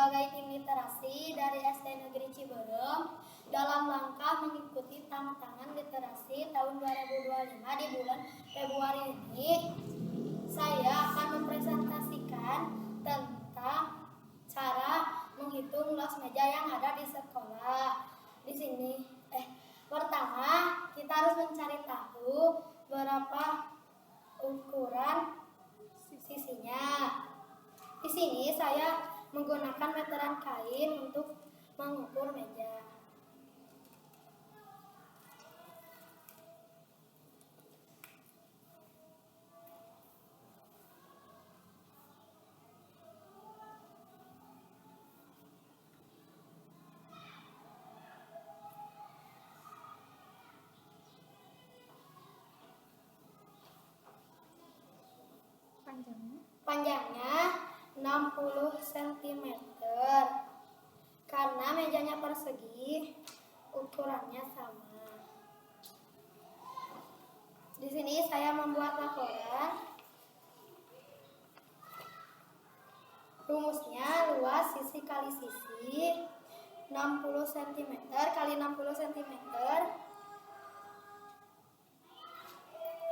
sebagai tim literasi dari SD Negeri Ciberem dalam rangka mengikuti tantangan literasi tahun 2025 di bulan Februari ini. Saya akan mempresentasikan tentang cara menghitung luas meja yang ada di sekolah. Di sini, pertama kita harus mencari tahu berapa ukuran sisinya. Di sini saya menggunakan meteran kain untuk mengukur meja. Panjangnya 60 cm. Karena mejanya persegi, ukurannya sama. Di sini saya membuat laporan. Rumusnya luas sisi kali sisi 60 cm kali 60 cm.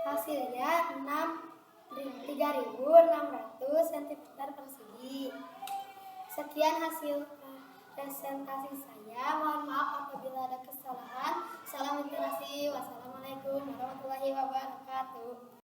Hasilnya 3.600 cm persegi. Sekian hasil presentasi saya. Mohon maaf apabila ada kesalahan. Salam literasi. Wassalamualaikum warahmatullahi wabarakatuh.